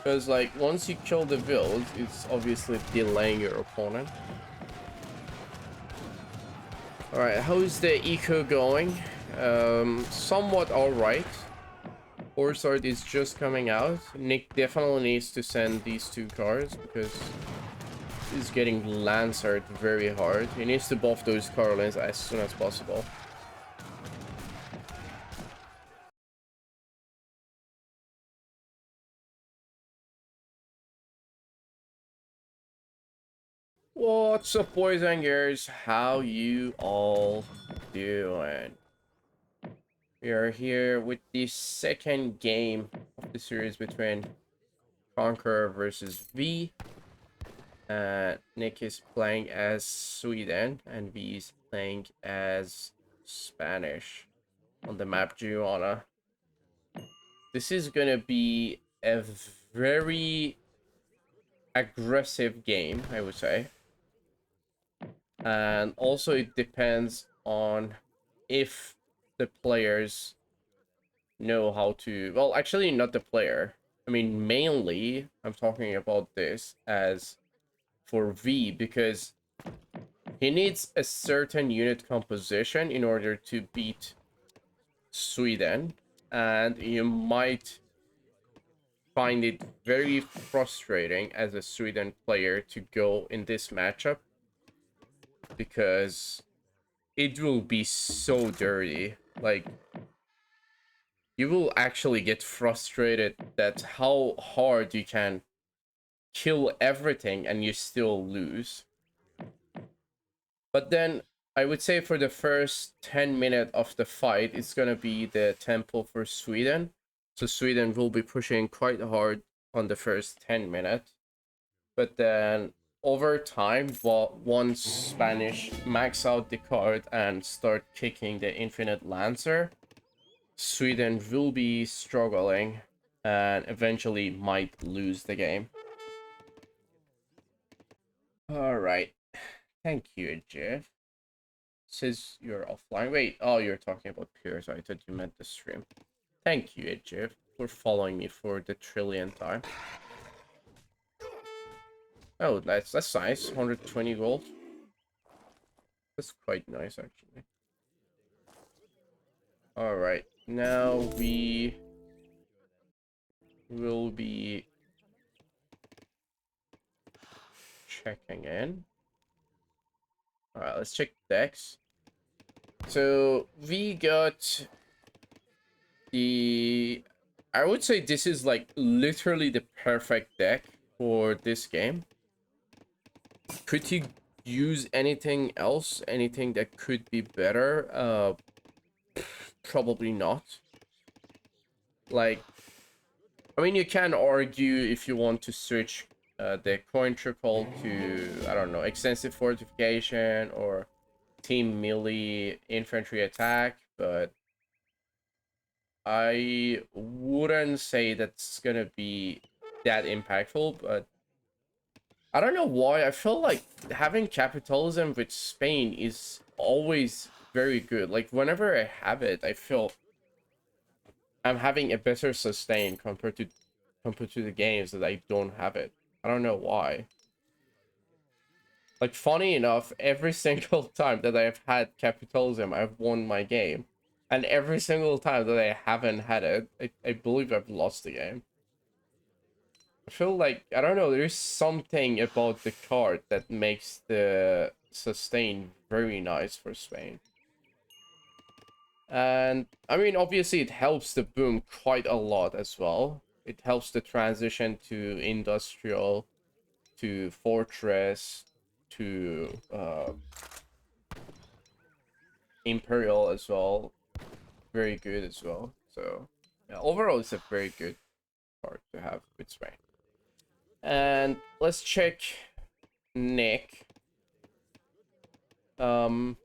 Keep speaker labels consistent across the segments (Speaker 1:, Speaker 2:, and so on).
Speaker 1: Because, like, once you kill the build, it's obviously delaying your opponent. Alright, how's the eco going? Somewhat alright. Horse Art is just coming out. Nick definitely needs to send these 2 cards because he's getting Lance Art very hard. He needs to buff those Carlins as soon as possible. What's up, boys and girls? How you all doing? We are here with the second game of the series between Conqueror versus V. Nick is playing as Sweden and V is playing as Spanish on the map Giovanna. This is gonna be a very aggressive game, I would say. And also it depends on if the players know how to, well, actually not the player. I mean, mainly I'm talking about this as for V, because he needs a certain unit composition in order to beat Sweden, and you might find it very frustrating as a Sweden player to go in this matchup because it will be so dirty. Like, you will actually get frustrated that how hard you can kill everything and you still lose. But then I would say for the first 10 minutes of the fight, it's gonna be the tempo for Sweden. So Sweden will be pushing quite hard on the first 10 minutes. But then over time, once Spanish max out the card and start kicking the Infinite Lancer, Sweden will be struggling and eventually might lose the game. Alright. Thank you, Jeff. Says you're offline. Wait, oh, you're talking about peers. I thought you meant the stream. Thank you, Jeff, for following me for the trillionth time. Oh, that's nice. 120 gold. That's quite nice, actually. Alright, now we will be checking in. Alright, let's check decks. So we got the, I would say this is like literally the perfect deck for this game. Could you use anything else? Anything that could be better? Probably not. Like, I mean, you can argue if you want to switch the coin trickle to, I don't know, extensive fortification or team melee infantry attack, but I wouldn't say that's gonna be that impactful. But I don't know why I feel like having capitalism with Spain is always very good. Like, whenever I have it, I feel I'm having a better sustain compared to the games that I don't have it. I don't know why. Like, funny enough, every single time that I've had capitalism, I've won my game. And every single time that I haven't had it, I believe I've lost the game. I feel like, I don't know, there's something about the card that makes the sustain very nice for Spain. And, I mean, obviously it helps the boom quite a lot as well. It helps the transition to industrial, to fortress, to imperial as well. Very good as well. So, yeah, overall, it's a very good card to have with Spain. And let's check Nick. Oh,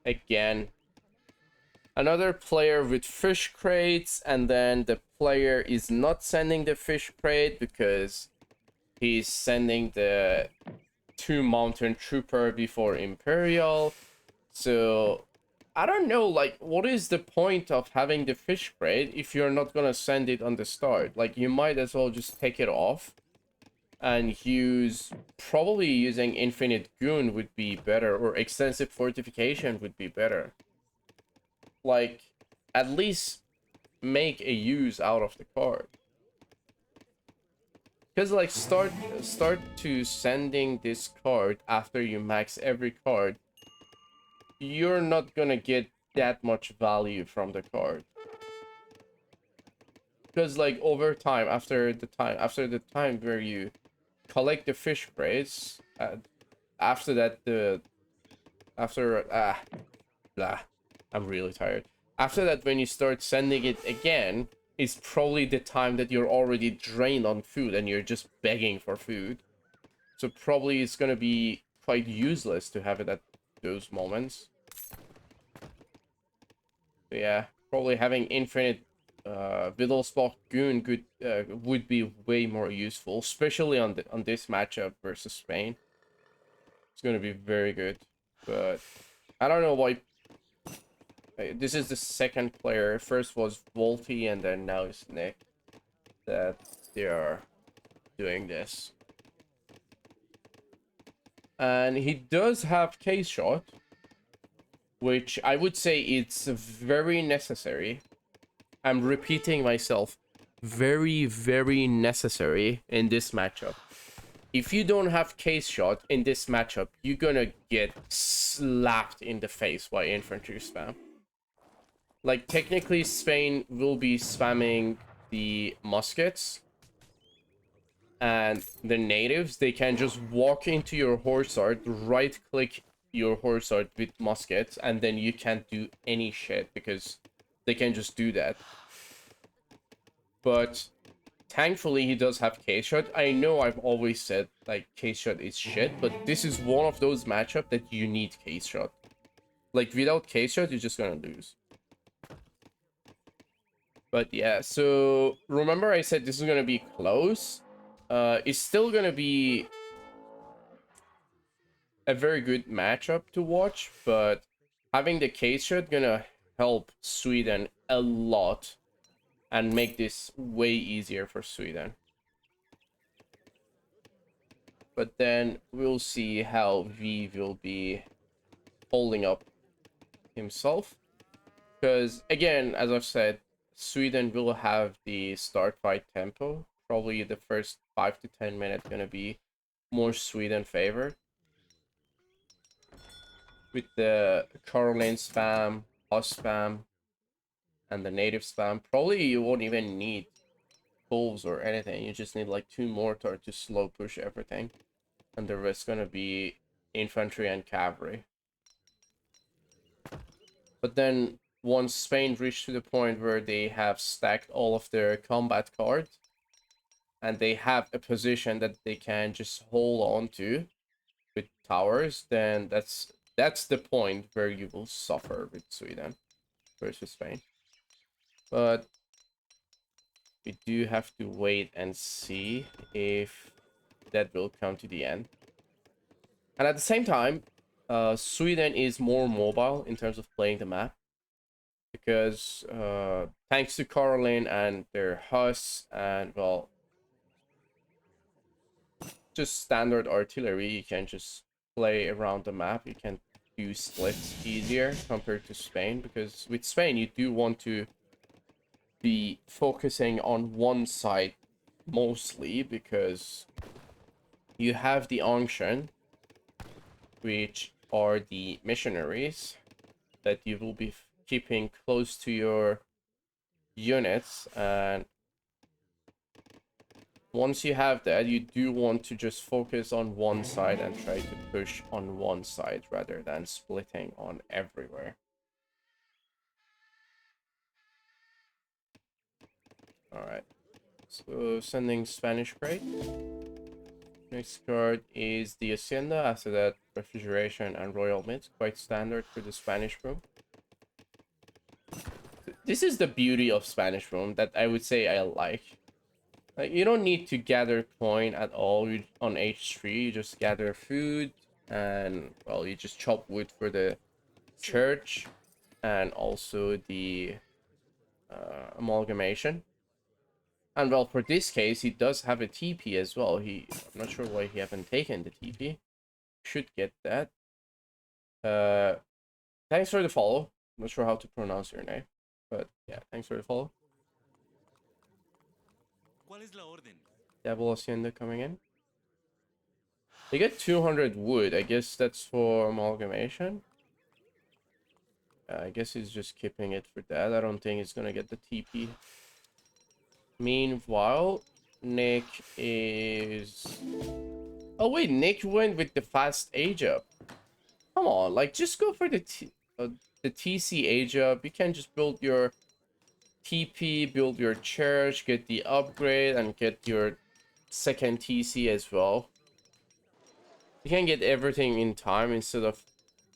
Speaker 1: again, another player with fish crates, and then the player is not sending the fish crate because he's sending the 2 mountain trooper before Imperial. So I don't know, like, what is the point of having the fish crate if you're not gonna send it on the start? Like, you might as well just take it off and use... Probably using infinite goon would be better, or extensive fortification would be better. Like, at least make a use out of the card. Because, like, start to sending this card after you max every card, you're not gonna get that much value from the card. Because, like, over time, after the time where you collect the fish crates, after that, blah, I'm really tired. After that, when you start sending it again, is probably the time that you're already drained on food and you're just begging for food. So probably it's gonna be quite useless to have it at those moments. So yeah, probably having infinite Widdlesbach Goon would be way more useful, especially on this matchup versus Spain. It's gonna be very good, but I don't know why. This is the second player. First was Volty, and then now it's Nick. That they are doing this, and he does have case shot, which I would say it's very necessary. I'm repeating myself. Very, very necessary in this matchup. If you don't have case shot in this matchup, you're gonna get slapped in the face by infantry spam. Like, technically, Spain will be spamming the muskets. And the natives, they can just walk into your horsard, right-click your horsard with muskets, and then you can't do any shit because they can just do that. But thankfully, he does have case shot. I know I've always said, like, case shot is shit, but this is one of those matchups that you need case shot. Like, without case shot, you're just gonna lose. But yeah, so remember I said this is gonna be close. It's still gonna be a very good matchup to watch, but having the case shot gonna help Sweden a lot and make this way easier for Sweden. But then we'll see how V will be holding up himself. Because, again, as I've said, Sweden will have the start fight tempo. Probably the first 5 to 10 minutes gonna be more Sweden favored. With the Caroline spam, us spam, and the native spam. Probably you won't even need wolves or anything. You just need like 2 mortar to slow push everything. And the rest gonna be infantry and cavalry. But then once Spain reached to the point where they have stacked all of their combat cards, and they have a position that they can just hold on to with towers, then that's the point where you will suffer with Sweden versus Spain. But we do have to wait and see if that will come to the end. And at the same time, Sweden is more mobile in terms of playing the map. Because thanks to Caroline and their Huss and, well, just standard artillery, you can just play around the map. You can do splits easier compared to Spain. Because with Spain, you do want to be focusing on one side mostly, because you have the Angshan, which are the missionaries that you will be keeping close to your units, and once you have that, you do want to just focus on one side and try to push on one side rather than splitting on everywhere. Alright, so sending Spanish crate. Next card is the Hacienda. After that, refrigeration and royal mint. Quite standard for the Spanish room. This is the beauty of Spanish room that I would say I like. Like, you don't need to gather coin at all on H3. You just gather food and, well, you just chop wood for the church. and also the amalgamation. And well, for this case, he does have a TP as well. I'm not sure why he haven't taken the TP. Should get that. Thanks for the follow. I'm not sure how to pronounce your name, but yeah, thanks for the follow. Devil Hacienda coming in. They get 200 wood. I guess that's for amalgamation. I guess he's just keeping it for that. I don't think he's gonna get the TP. Meanwhile, Nick is... Oh wait, Nick went with the fast age up. Come on, like just go for the TC age up. You can just build your TP, build your church, get the upgrade, and get your second TC as well. You can get everything in time instead of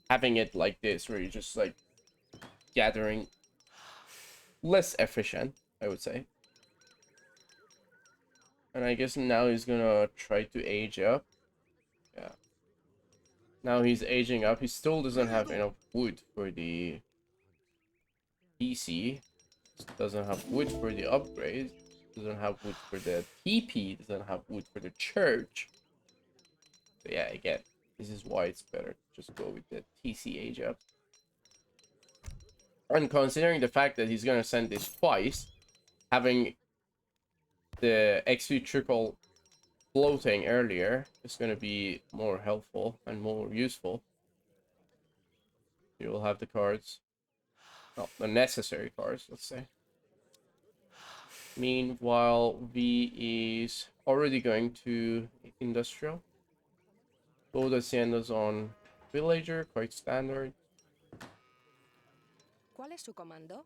Speaker 1: having it like this, where you're just like gathering. Less efficient, I would say. And I guess now he's gonna try to age up. Yeah. Now he's aging up. He still doesn't have enough wood for the PC. Doesn't have wood for the upgrade. Doesn't have wood for the TP. Doesn't have wood for the church. So yeah, again, this is why it's better to just go with the TC age up. And considering the fact that he's gonna send this twice, having the XP trickle floating earlier is going to be more helpful and more useful. You will have the cards, well, the necessary cards, let's say. Meanwhile, V is already going to industrial. Both haciendas on villager, quite standard.
Speaker 2: ¿Cuál es su comando?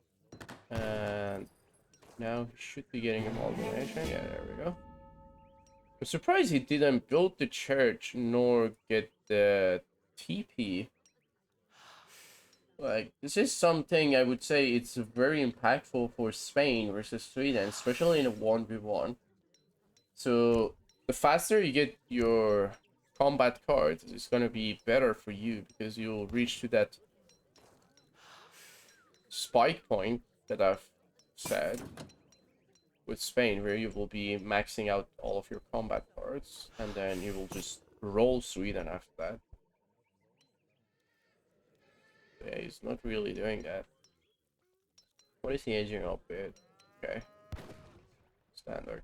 Speaker 1: And now he should be getting amalgamation. Yeah, there we go. I'm surprised he didn't build the church nor get the TP. Like, this is something I would say it's very impactful for Spain versus Sweden, especially in a 1v1. So, the faster you get your combat cards, it's gonna be better for you because you'll reach to that spike point that I've said with Spain, where you will be maxing out all of your combat cards, and then you will just roll Sweden after that. Yeah, he's not really doing that. What is he aging up with? Okay. Standard.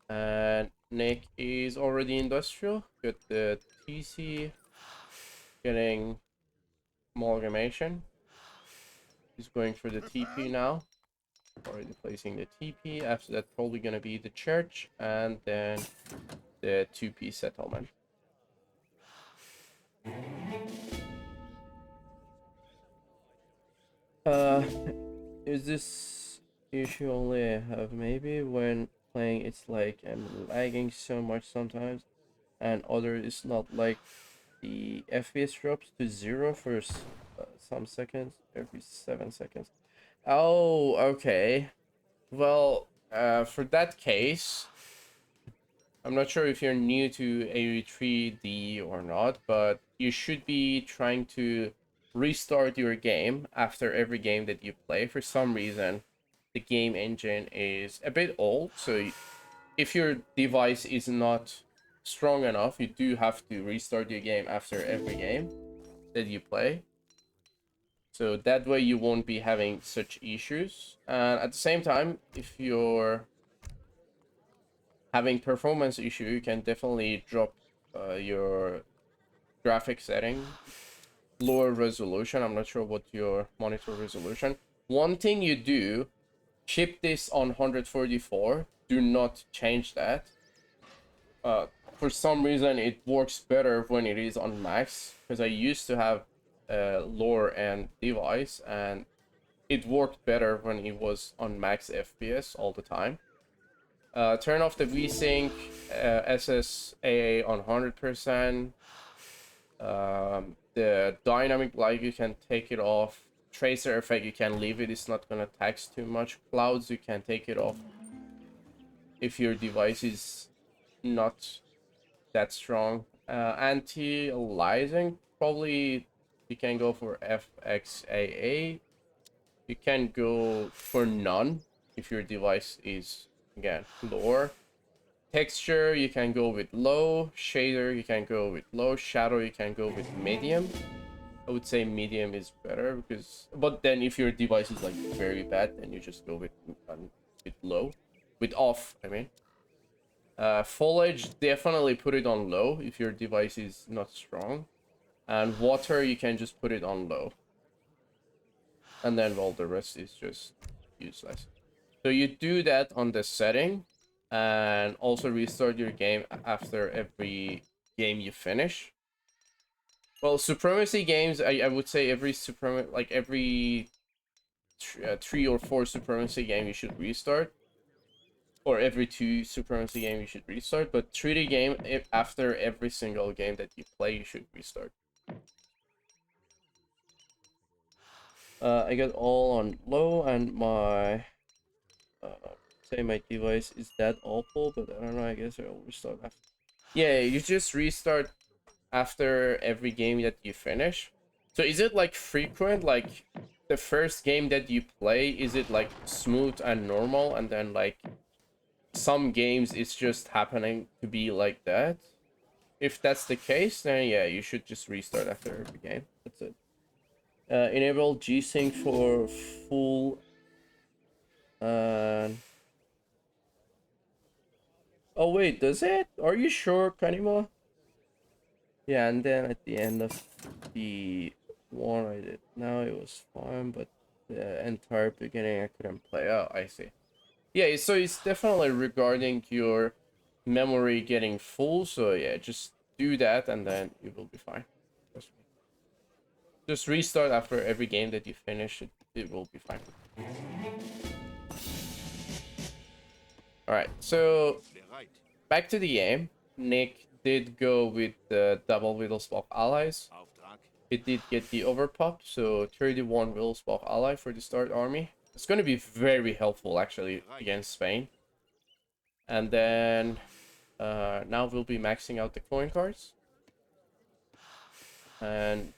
Speaker 1: And Nick is already industrial. Got the TC. Getting amalgamation. He's going for the TP now. Already placing the TP. After that, probably gonna be the church. And then the 2P settlement. Is this issue only I have? Maybe when playing it's like I'm lagging so much sometimes, and other is not, like the FPS drops to 0 for some seconds, every 7 seconds. Oh, okay. Well, for that case, I'm not sure if you're new to AOE 3D or not, but you should be trying to restart your game after every game that you play. For some reason, the game engine is a bit old, so if your device is not strong enough, you do have to restart your game after every game that you play. So that way you won't be having such issues. And at the same time, if you're having performance issue, you can definitely drop your graphic setting, lower resolution. I'm not sure what your monitor resolution. One thing you do, keep this on 144. Do not change that. For some reason, it works better when it is on max, because I used to have a lower end device and it worked better when it was on max FPS all the time. Turn off the VSync, SSAA on 100%. The dynamic light, you can take it off. Tracer effect, you can leave it. It's not gonna tax too much. Clouds, you can take it off if your device is not that strong. Anti-aliasing, probably you can go for FXAA. You can go for none if your device is, again, lower. Texture, you can go with low. Shader, you can go with low. Shadow, you can go with medium. I would say medium is better because, but then if your device is like very bad, then you just go with low, with off, I mean. Foliage, definitely put it on low if your device is not strong. And water, you can just put it on low. And then all the rest is just useless. So you do that on the setting, and also restart your game after every game you finish. Well, supremacy games, I would say every like every 3 or 4 supremacy game you should restart, or every 2 supremacy game you should restart. But 3D game, after every single game that you play, you should restart. I got all on low, and my say my device is that awful, but I don't know. I guess I'll restart after. Yeah, you just restart after every game that you finish. So is it like frequent, like the first game that you play, is it like smooth and normal, and then like some games it's just happening to be like that? If that's the case, then yeah, you should just restart after every game. That's it. Enable G-Sync for full. Oh wait, does it? Are you sure, Kanima? Yeah, and then at the end of the one I did now, it was fine, but the entire beginning I couldn't play. Oh, I see. Yeah, so it's definitely regarding your memory getting full. So yeah, just do that and then you will be fine. Just restart after every game that you finish. It will be fine. All right, so back to the game. Nick did go with the double Widdlesbach allies. He did get the overpop, so 31 Widdlesbach ally for the start army. It's going to be very helpful actually against Spain. And then now we'll be maxing out the coin cards. And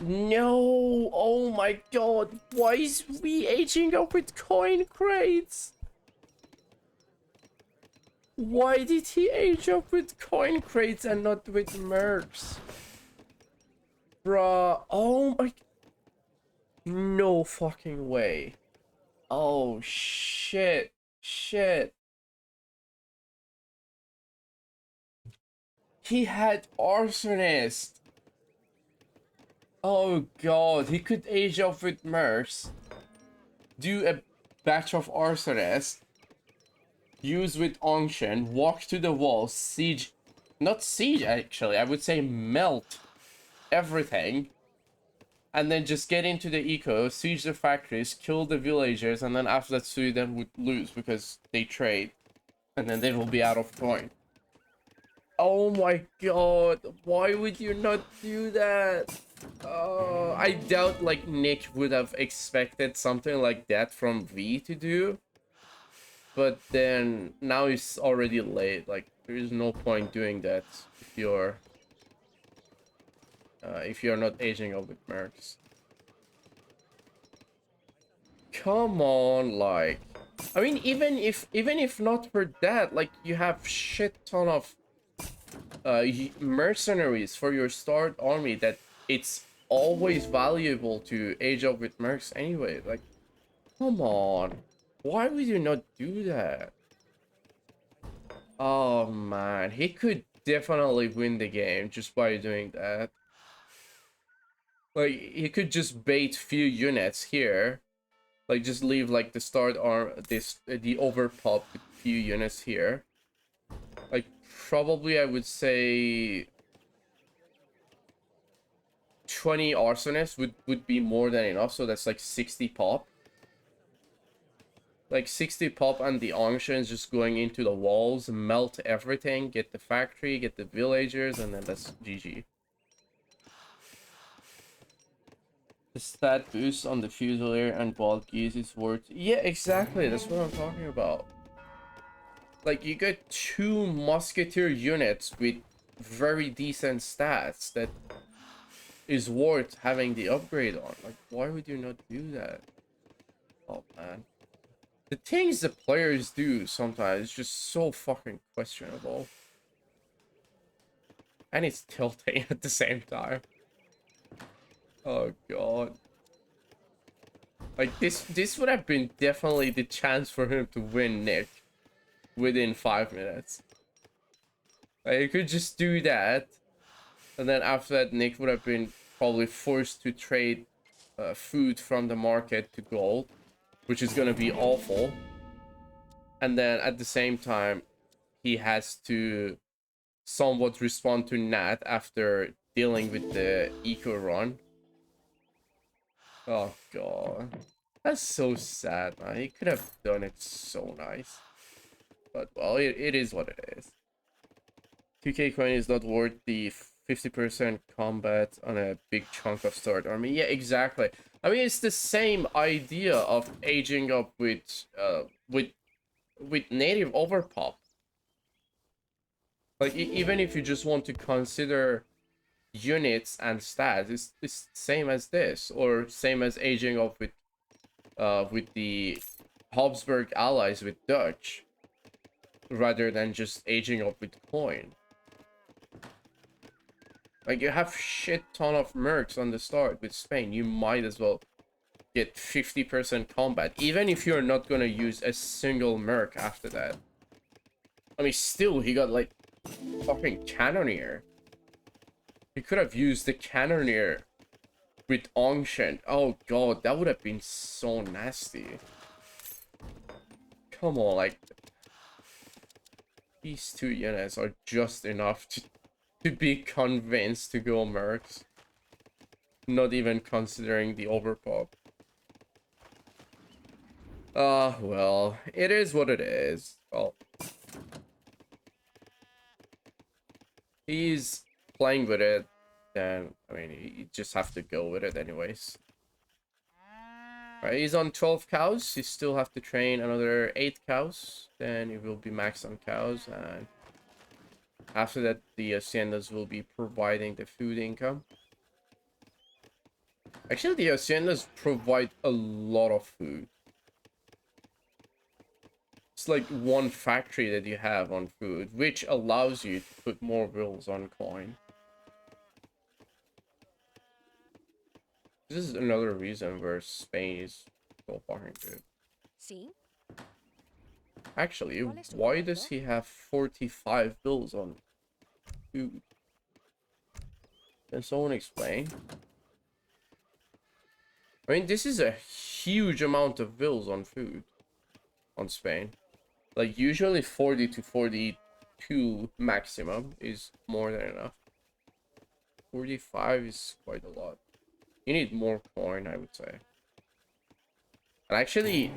Speaker 1: no, oh my god, why is we aging up with coin crates? Why did he age up with coin crates and not with mercs? Bruh, oh my... No fucking way. Oh, shit. Shit. He had Arsonist. Oh god, he could age up with mercs. Do a batch of Arsonist. Use with unction, walk to the wall, siege, not siege actually, I would say melt everything, and then just get into the eco, siege the factories, kill the villagers, and then after that Sweden would lose because they trade, and then they will be out of coin. Oh my god, why would you not do that? I doubt like Nick would have expected something like that from V to do. But then now it's already late. Like there is no point doing that if you're not aging up with mercs. Come on, like I mean, even if not for that, like you have shit ton of mercenaries for your start army that it's always valuable to age up with mercs anyway. Like, come on. Why would you not do that? Oh man, he could definitely win the game just by doing that. Like, he could just bait few units here. Like, just leave like the start arm, the overpop with few units here. Like, probably I would say 20 arsonists would be more than enough. So that's like 60 pop. Like 60 pop and the unctions just going into the walls, melt everything, get the factory, get the villagers, and then that's GG. The stat boost on the Fusilier and Bald Geese is worth... Yeah, exactly, that's what I'm talking about. Like, you get 2 musketeer units with very decent stats that is worth having the upgrade on. Like, why would you not do that? Oh man, the things the players do sometimes is just so fucking questionable, and it's tilting at the same time. Oh god, like this would have been definitely the chance for him to win Nick within 5 minutes. Like, you could just do that, and then after that Nick would have been probably forced to trade food from the market to gold, which is gonna be awful. And then at the same time, he has to somewhat respond to Nat after dealing with the eco run. Oh god, that's so sad, man. He could have done it so nice, but well, it is what it is. 2k coin is not worth the 50% combat on a big chunk of start army. Yeah, exactly. I mean, it's the same idea of aging up with native overpop. Like, even if you just want to consider units and stats, it's same as this, or same as aging up with the Habsburg allies with Dutch, rather than just aging up with coin. Like, you have shit ton of mercs on the start with Spain. You might as well get 50% combat, even if you're not gonna use a single merc after that. I mean, still, he got like fucking Cannoneer. He could have used the Cannoneer with Ancient. Oh god, that would have been so nasty. Come on, like, these two units are just enough to be convinced to go mercs. Not even considering the overpop. Well, it is what it is. Well, he's playing with it, then, I mean, you just have to go with it anyways. Alright, he's on 12 cows. He still have to train another 8 cows. Then he will be maxed on cows, and after that, the haciendas will be providing the food income. Actually, the haciendas provide a lot of food. It's like one factory that you have on food, which allows you to put more bills on coin. This is another reason where Spain is so fucking good.
Speaker 2: See?
Speaker 1: Actually, why does he have 45 bills on food? Can someone explain? I mean, this is a huge amount of bills on food on Spain. Like, usually 40 to 42 maximum is more than enough. 45 is quite a lot. You need more coin, I would say. And actually,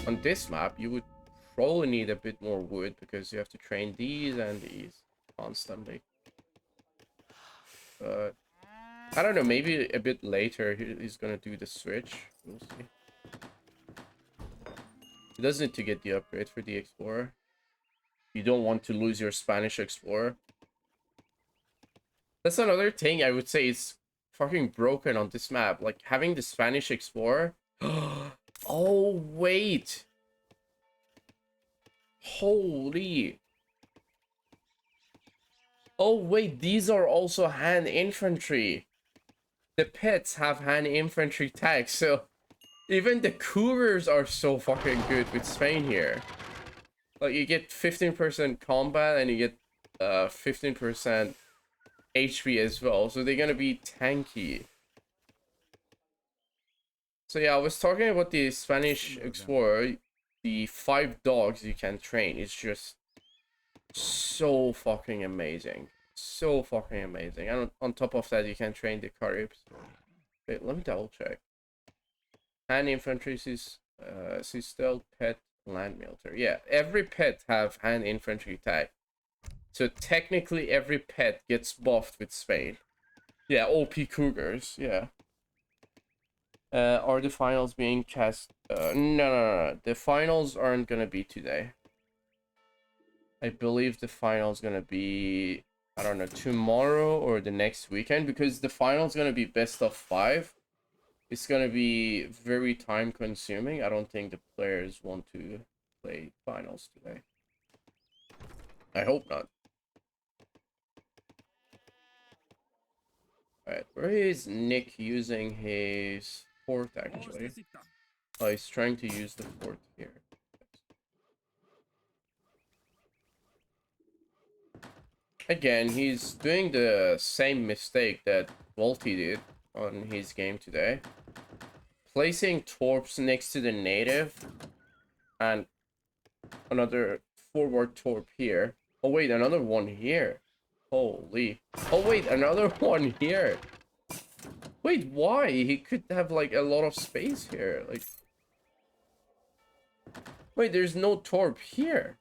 Speaker 1: on this map, you would probably need a bit more wood, because you have to train these and these constantly. But I don't know, maybe a bit later he's gonna do the switch. We'll see. He does need to get the upgrade for the Explorer. You don't want to lose your Spanish Explorer. That's another thing I would say is fucking broken on this map. Like, having the Spanish Explorer. Oh, wait. Holy. Oh, wait. These are also hand infantry. The pets have hand infantry tags. So even the cougars are so fucking good with Spain here. Like, you get 15% combat and you get 15% HP as well, so they're gonna be tanky. So yeah, I was talking about the Spanish Explorer. The 5 dogs you can train is just so fucking amazing. So fucking amazing. And on top of that, you can train the Caribs. Wait, let me double check. Hand infantry is stealth, pet, land military. Yeah, every pet have hand infantry tag. So technically every pet gets buffed with Spain. Yeah, OP Cougars, yeah. Are the finals being cast? No. The finals aren't gonna be today. I believe the finals gonna be I don't know, tomorrow or the next weekend, because the final's gonna be best of 5. It's gonna be very time consuming. I don't think the players want to play finals today. I hope not. Alright, where is Nick using his fort actually? Oh, he's trying to use the fort here. Again, he's doing the same mistake that Volty did on his game today. Placing torps next to the native and another forward torp here. Oh wait, another one here. Holy. Oh wait, another one here. Wait, why? He could have like a lot of space here. Like, wait, there's no torp here.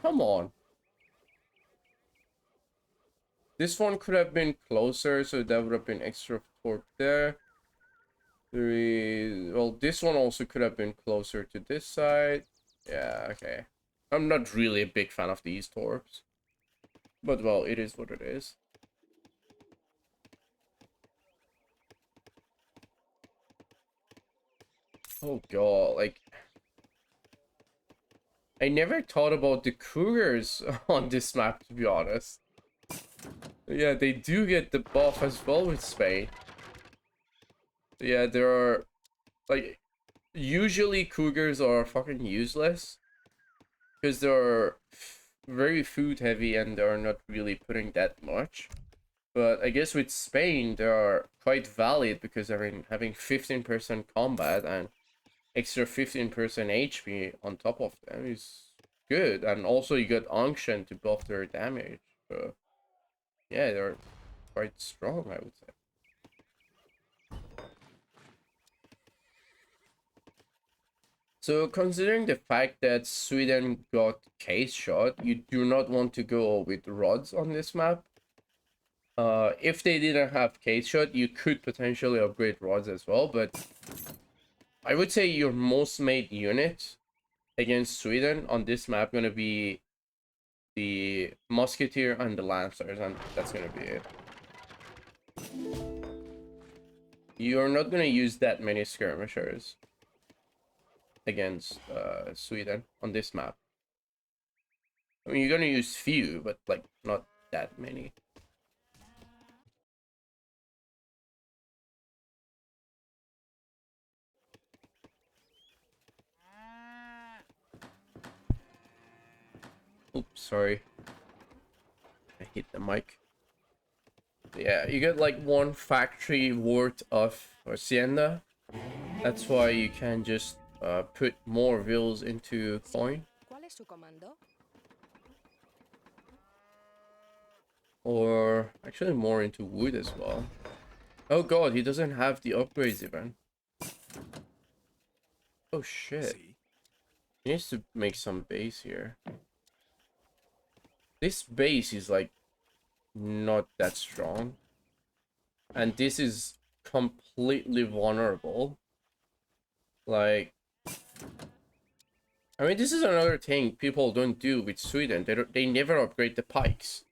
Speaker 1: Come on. This one could have been closer, so that would have been extra torp there. Well, this one also could have been closer to this side. Yeah, okay. I'm not really a big fan of these torps. But, well, it is what it is. Oh, God, like... I never thought about the cougars on this map, to be honest. Yeah, they do get the buff as well with Spain. Yeah, there are... Like, usually cougars are fucking useless. Because they're very food heavy and they're not really putting that much. But I guess with Spain, they are quite valid because I mean, having 15% combat and extra 15% HP on top of them is good. And also you get unction to buff their damage. So yeah, they're quite strong, I would say. So considering the fact that Sweden got case shot, you do not want to go with rods on this map. If they didn't have case shot, you could potentially upgrade rods as well, but I would say your most made unit against Sweden on this map gonna be the Musketeer and the Lancers, and that's gonna be it. You're not gonna use that many skirmishers against Sweden on this map. I mean, you're gonna use few, but like not that many. Oops, sorry. I hit the mic. Yeah, you get like 1 factory worth of hacienda. That's why you can just put more vills into coin. Or actually more into wood as well. Oh god, he doesn't have the upgrades even. Oh shit. He needs to make some base here. This base is like not that strong. And this is completely vulnerable. Like, I mean, this is another thing people don't do with Sweden. They never upgrade the pikes.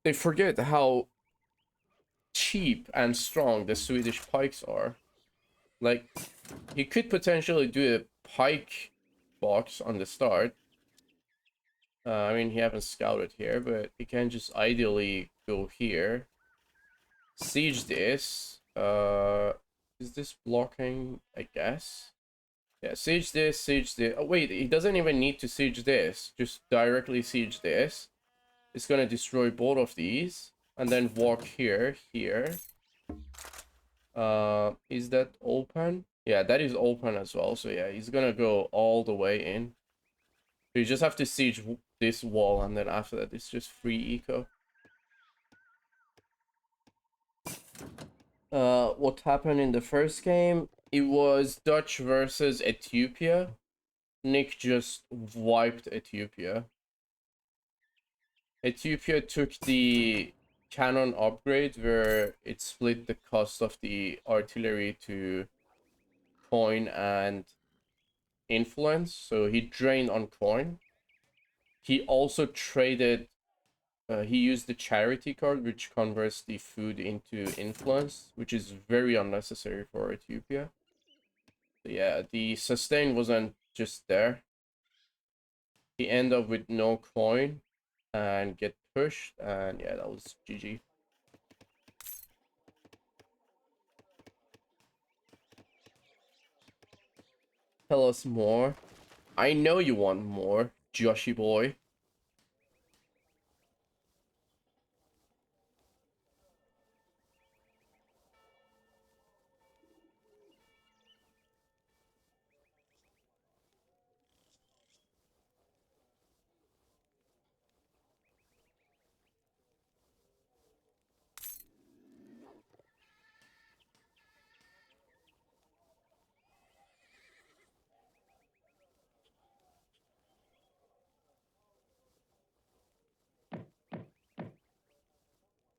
Speaker 1: They forget how cheap and strong the Swedish pikes are. Like, he could potentially do a pike box on the start. I mean, he haven't scouted here, but he can just ideally go here. Siege this. Is this blocking? I guess. Yeah, siege this, siege this. Oh, wait, he doesn't even need to siege this. Just directly siege this. It's gonna destroy both of these. And then walk here, here. Is that open? Yeah, that is open as well. So yeah, he's gonna go all the way in. So you just have to siege this wall, and then after that, it's just free eco. What happened in the first game? It was Dutch versus Ethiopia. Nick just wiped Ethiopia. Ethiopia took the cannon upgrade where it split the cost of the artillery to coin and influence. So he drained on coin. He also traded He used the charity card, which converts the food into influence, which is very unnecessary for Ethiopia. So yeah, the sustain wasn't just there. He ended up with no coin and get pushed, and yeah, that was GG. Tell us more. I know you want more, Joshy boy.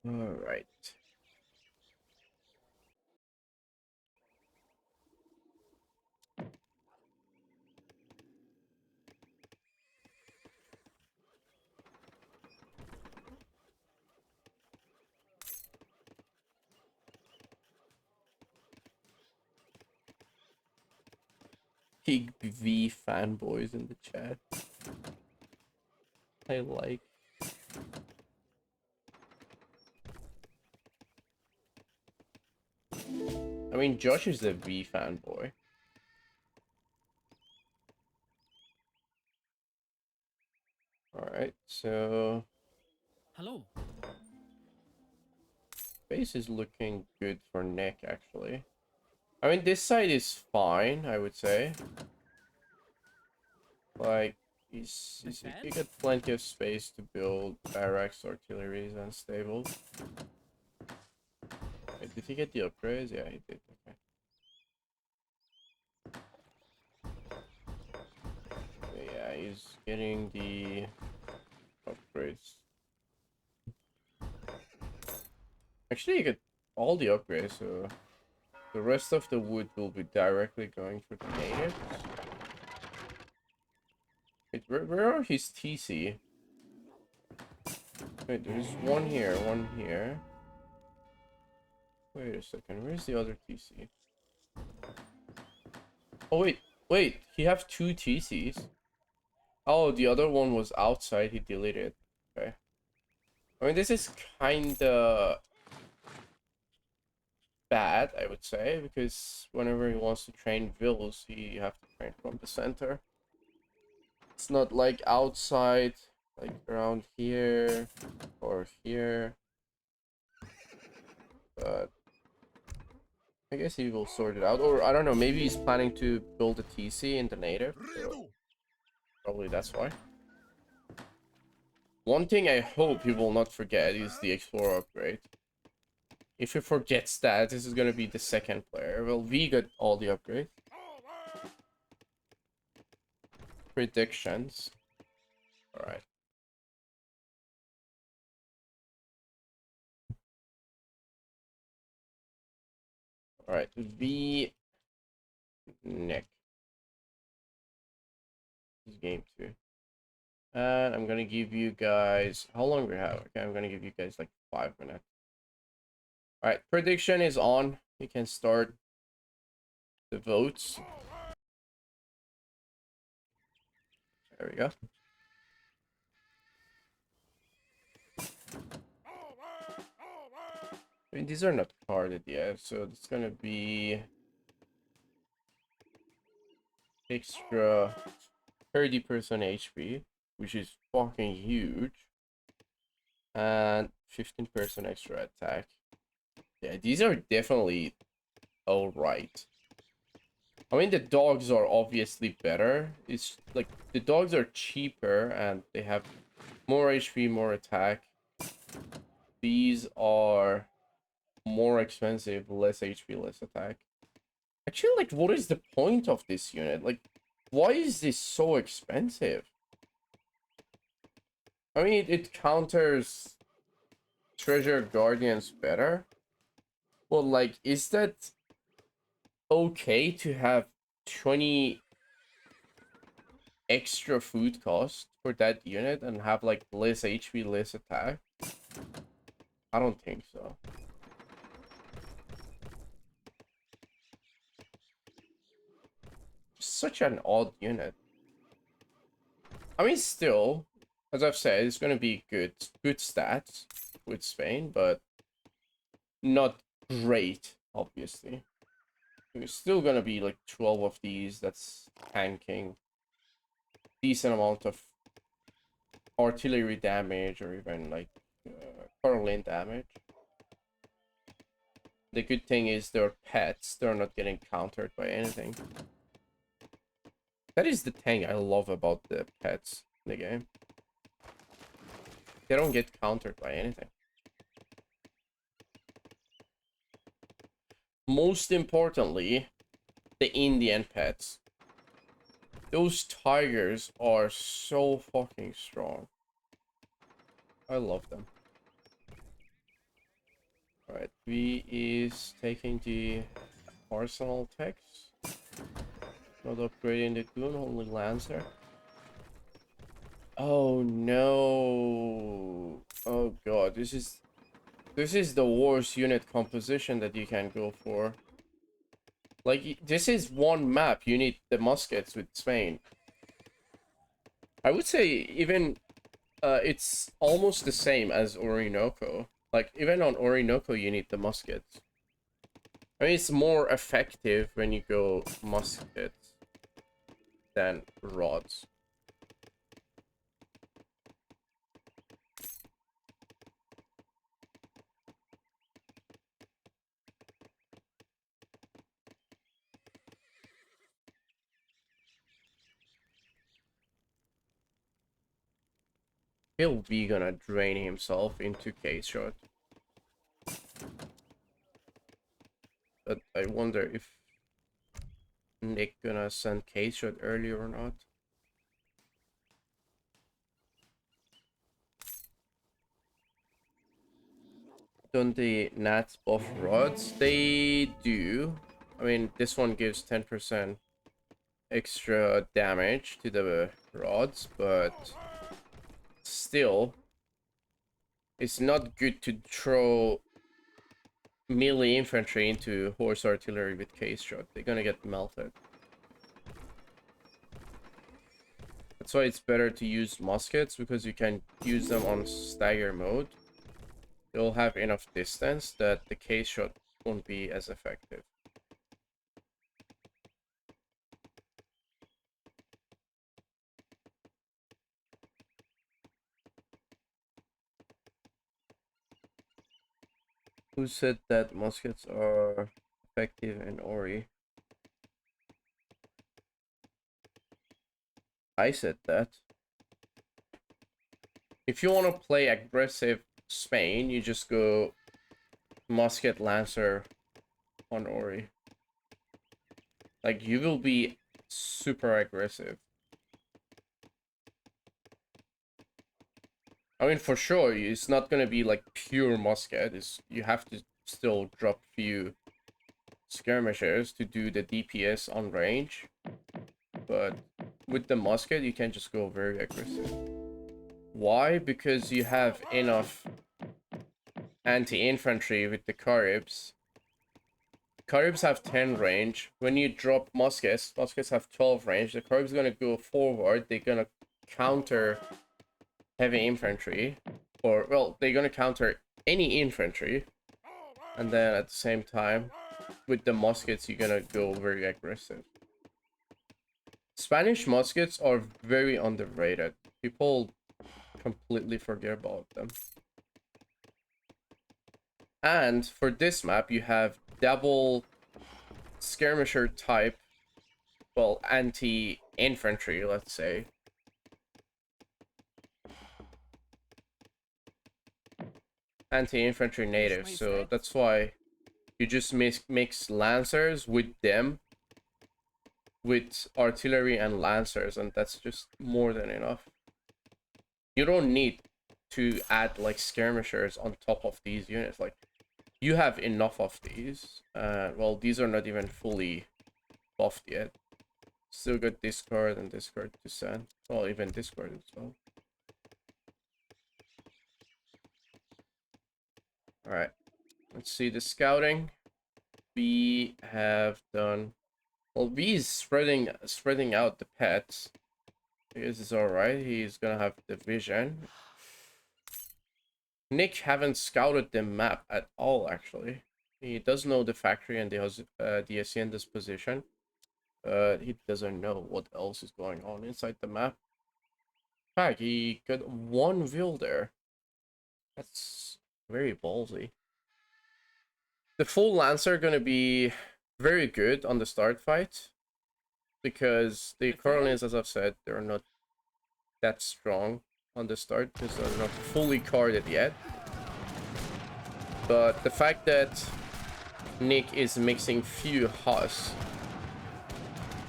Speaker 1: All right. Big V fanboys in the chat. I like. I mean, Josh is a V fanboy. Alright, so
Speaker 2: Hello.
Speaker 1: base is looking good for Nick, actually. I mean, this side is fine, I would say. Like, he got plenty of space to build barracks, artilleries, and stables. Wait, did he get the upgrades? Yeah, he did. Okay. So yeah, he's getting the upgrades. Actually, you get all the upgrades, so the rest of the wood will be directly going for the natives. Wait, where are his TC? Wait, there's one here, one here. Wait a second, where's the other TC? Oh wait, he have two TCs. Oh, the other one was outside, he deleted. Okay. I mean, this is kinda bad, I would say, because whenever he wants to train vills, he have to train from the center. It's not like outside, like around here or here. But I guess he will sort it out. Or I don't know, maybe he's planning to build a TC in the native. So probably that's why. One thing I hope he will not forget is the Explorer upgrade. If he forgets that, this is gonna be the second player. Well, V got all the upgrades. Predictions. Alright. Alright. V Nick. This is game 2. And I'm gonna give you guys how long we have? Okay, I'm gonna give you guys like 5 minutes. Alright, prediction is on. You can start the votes. There we go. I mean, these are not carded yet, so it's gonna be extra 30% HP, which is fucking huge, and 15% extra attack. Yeah, these are definitely alright. I mean, the dogs are obviously better. It's like the dogs are cheaper and they have more HP, more attack. These are more expensive, less HP, less attack. Actually, like, what is the point of this unit? Like, why is this so expensive? I mean, it counters Treasure Guardians better. Well, like, is that okay to have 20 extra food cost for that unit and have like less HP, less attack? I don't think so. Such an odd unit. I mean, still, as I've said, it's gonna be good stats with Spain, but not great, obviously. It's still gonna be like 12 of these. That's tanking. Decent amount of artillery damage, or even like Caroline damage. The good thing is they're pets. They're not getting countered by anything. That is the thing I love about the pets in the game. They don't get countered by anything. Most importantly, the Indian pets. Those tigers are so fucking strong. I love them. Alright, V is taking the arsenal text. Not upgrading the goon, only Lancer. Oh no. Oh god, this is the worst unit composition that you can go for. Like, this is one map, you need the muskets with Spain. I would say even it's almost the same as Orinoco. Like, even on Orinoco you need the muskets. I mean, it's more effective when you go muskets than rods. He'll be gonna drain himself into case shot. But I wonder if Nick gonna send case shot earlier or not. Don't the Nats buff rods? They do. I mean, this one gives 10% extra damage to the rods, but still, it's not good to throw melee infantry into horse artillery with case shot. They're gonna get melted. That's why it's better to use muskets, because you can use them on stagger mode. They'll have enough distance that the case shot won't be as effective. Who said that muskets are effective in Ori? I said that. If you want to play aggressive Spain, you just go musket lancer on Ori. Like, you will be super aggressive. I mean, for sure, it's not gonna be like pure musket. You have to still drop few skirmishers to do the DPS on range. But with the musket, you can just go very aggressive. Why? Because you have enough anti-infantry with the Caribs. Caribs have 10 range. When you drop muskets have 12 range. The Caribs gonna go forward. They're gonna counter heavy infantry, or well, they're gonna counter any infantry, and then at the same time with the muskets you're gonna go very aggressive. Spanish muskets are very underrated. People completely forget about them. And for this map you have double skirmisher type, well, anti-infantry, let's say. Anti-infantry natives, so that's why you just mix lancers with them, with artillery and lancers, and that's just more than enough. You don't need to add like skirmishers on top of these units. Like, you have enough of these. Well, these are not even fully buffed yet, Still got discard and discard to send. Well, even discard as well. Alright. Let's see the scouting. We have done... Well, B is spreading out the pets. I guess it's alright. He's gonna have the vision. Nick haven't scouted the map at all, actually. He does know the factory and the hacienda's position. But he doesn't know what else is going on inside the map. In fact, he got one wheel there. That's very ballsy. The full Lancer are gonna be very good on the start fight. Because the Carlins, as I've said, they're not that strong on the start because they're not fully carded yet. But the fact that Nick is mixing few Huss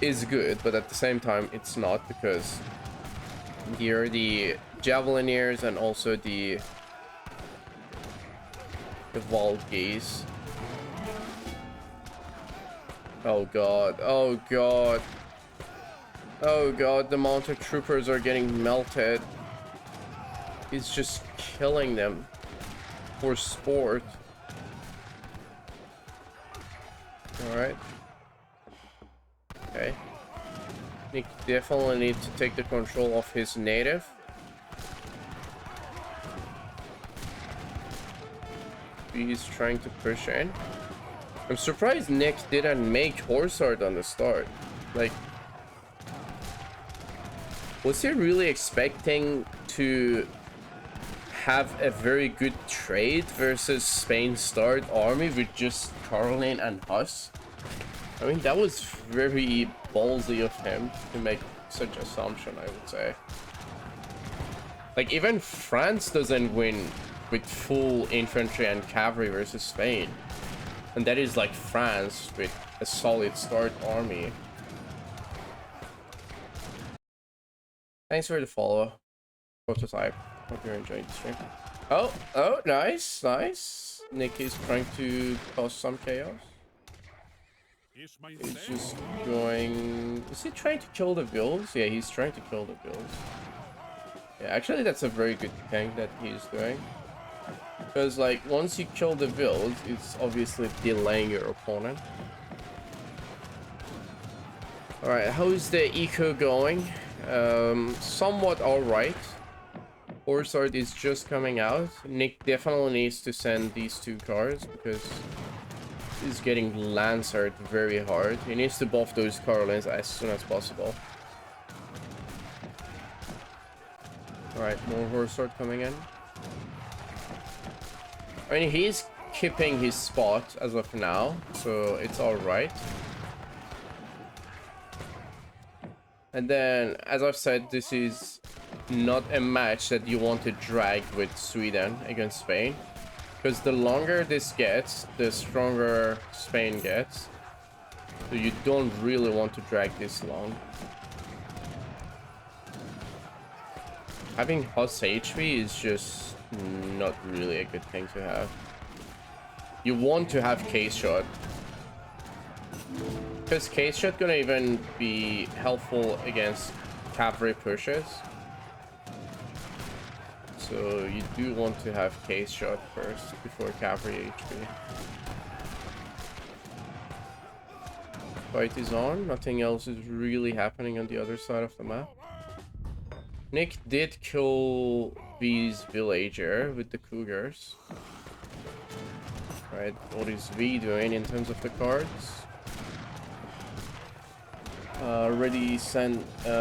Speaker 1: is good, but at the same time it's not, because here the Javelineers and also the Valgaze. Oh god, oh god. Oh god, the mounted troopers are getting melted. He's just killing them for sport. Alright. Okay. Nick definitely needs to take the control of his native. He's trying to push in. I'm surprised Nick didn't make Horse Art on the start. Like, was he really expecting to have a very good trade versus Spain's start army with just Caroline and Huss? I mean, that was very ballsy of him to make such assumption, I would say. Like, even France doesn't win with full infantry and cavalry versus Spain. And that is like France with a solid start army. Thanks for the follow, Prototype. Hope you're enjoying the stream. Oh, nice, nice. Nick is trying to cause some chaos. He's just going... Is he trying to kill the Bills? Yeah, he's trying to kill the Bills. Yeah, actually that's a very good thing that he's doing. Because, like, once you kill the build, it's obviously delaying your opponent. Alright, how's the eco going? Somewhat alright. Horse Art is just coming out. Nick definitely needs to send these two cards because he's getting Lancer very hard. He needs to buff those Carlins as soon as possible. Alright, more Horse Art coming in. I mean, he's keeping his spot as of now, so it's alright. And then, as I've said, this is not a match that you want to drag with Sweden against Spain. Because the longer this gets, the stronger Spain gets. So you don't really want to drag this long. Having Huss HP is just not really a good thing to have. You want to have case shot, because case shot gonna even be helpful against cavalry pushes. So you do want to have case shot first before cavalry HP. Fight is on. Nothing else is really happening on the other side of the map. Nick did kill V's villager with the cougars. Right, what is V doing in terms of the cards?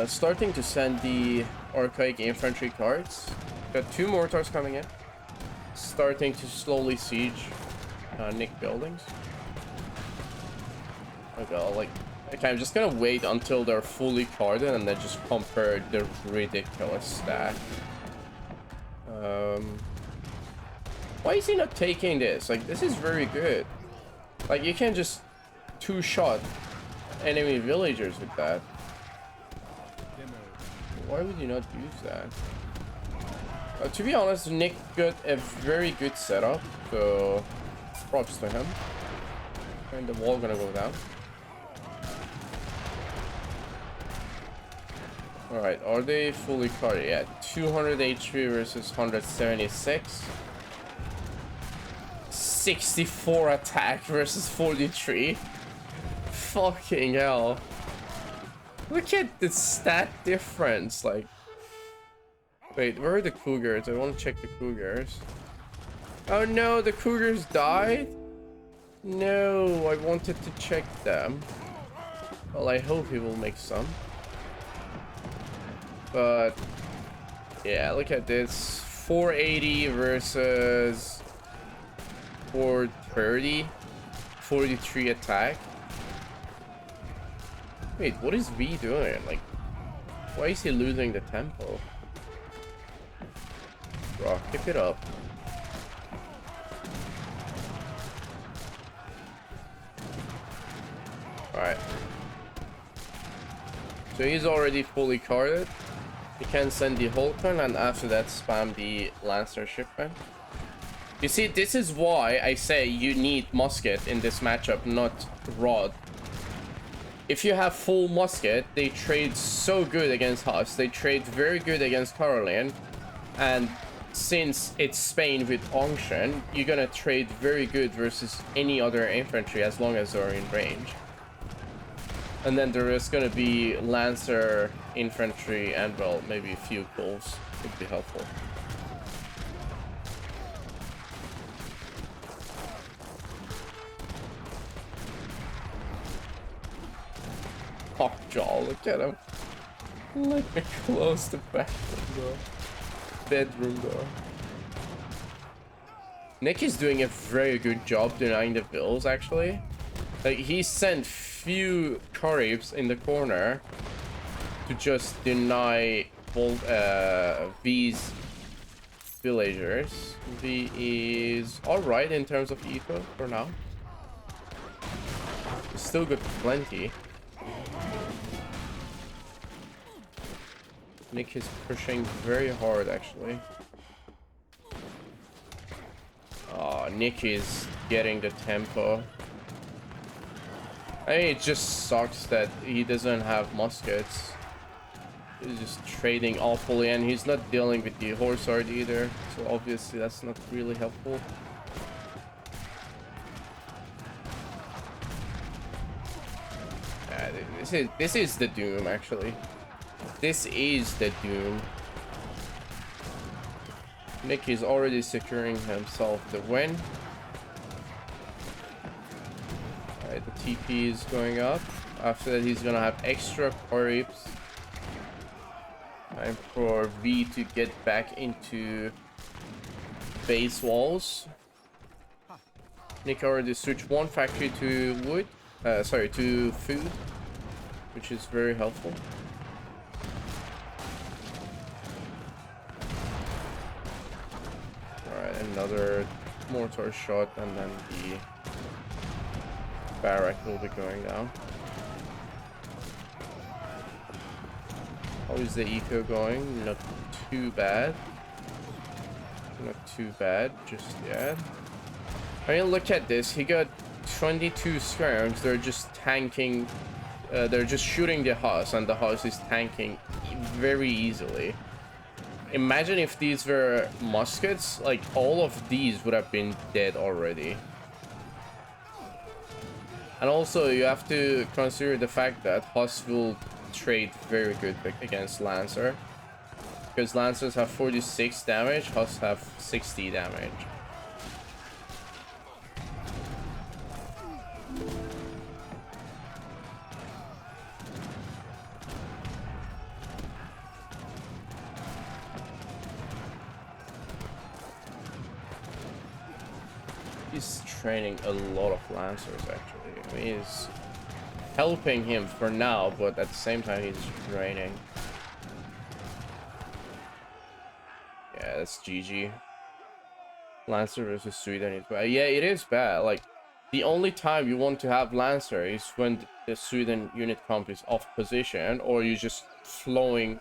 Speaker 1: Starting to send the archaic infantry cards. Got two mortars coming in. Starting to slowly siege Nick buildings. Okay, like, okay, I'm just gonna wait until they're fully carded and then just compare their ridiculous stat. Why is he not taking this? Like, this is very good. Like, you can just two-shot enemy villagers with that. Why would you not use that? To be honest, Nick got a very good setup, so props to him. And the wall gonna go down. Alright, are they fully carded? Yeah, 200 HP versus 176. 64 attack versus 43. Fucking hell. Look at the stat difference. Like, wait, where are the cougars? I want to check the cougars. Oh no, the cougars died? No, I wanted to check them. Well, I hope he will make some. But yeah, look at this. 480 versus 430. 43 attack. Wait, what is V doing? Like, why is he losing the tempo? Bro, keep it up. Alright. So he's already fully carded. You can send the Hulkman and after that spam the Lancer shipment. You see, this is why I say you need musket in this matchup, not rod. If you have full musket, they trade so good against Huss. They trade very good against Caroline. And since it's Spain with unction, you're gonna trade very good versus any other infantry as long as they're in range. And then there is gonna be Lancer, infantry, and well, maybe a few pulls would be helpful. Jaw, look at him. Let me close the bathroom door. Bedroom door. Nick is doing a very good job denying the bills, actually. Like, he sent few Caribs in the corner to just deny V's villagers. V is alright in terms of eco for now. He's still got plenty. Nick is pushing very hard, actually. Oh, Nick is getting the tempo. I mean, it just sucks that he doesn't have muskets. He's just trading awfully, and he's not dealing with the horse art either. So obviously that's not really helpful. This is the doom, actually. This is the doom. Nick is already securing himself the win. Alright, the TP is going up. After that, he's gonna have extra Caribs. Time for V to get back into base walls. Nick already switched one factory to wood. Sorry, to food, which is very helpful. Alright, another mortar shot, and then the barrack will be going down. How is the eco going? Not too bad. Not too bad just yet. I mean, look at this. He got 22 skirms. They're just tanking. They're just shooting the Huss, and the Huss is tanking very easily. Imagine if these were muskets, like all of these would have been dead already. And also you have to consider the fact that Huss will trade very good against Lancer. Because Lancers have 46 damage, Huss have 60 damage. He's training a lot of Lancers, actually. I mean, he's helping him for now, but at the same time, he's draining. Yeah, that's GG. Lancer versus Sweden is bad. Yeah, it is bad. Like, the only time you want to have Lancer is when the Sweden unit comp is off position, or you're just flowing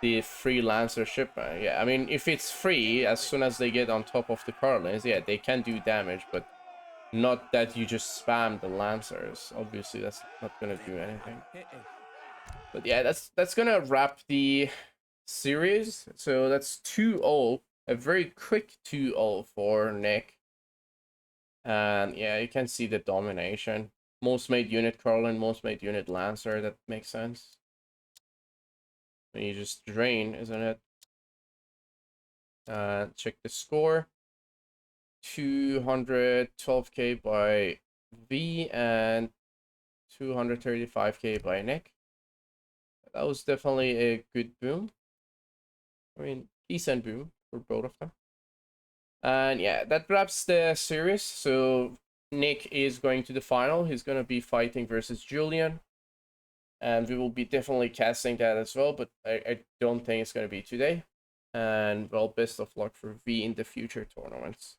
Speaker 1: the free Lancer shipment. Yeah, I mean, if it's free, as soon as they get on top of the Carlins, yeah, they can do damage, but not that you just spam the Lancers. Obviously, that's not gonna do anything. But yeah, that's gonna wrap the series. So that's 2-0, a very quick 2-0 for Nick. And yeah, you can see the domination. Most made unit Carlin, most made unit Lancer. That makes sense. And you just drain, isn't it? Check the score. 212k by V and 235k by Nick. That was definitely a good boom. I mean, decent boom for both of them. And yeah, that wraps the series. So Nick is going to the final. He's going to be fighting versus Julian. And we will be definitely casting that as well, but I don't think it's going to be today. And well, best of luck for V in the future tournaments.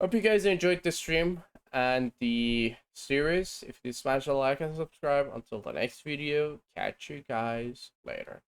Speaker 1: Hope you guys enjoyed the stream and the series. If you did, smash a like and subscribe. Until the next video, catch you guys later.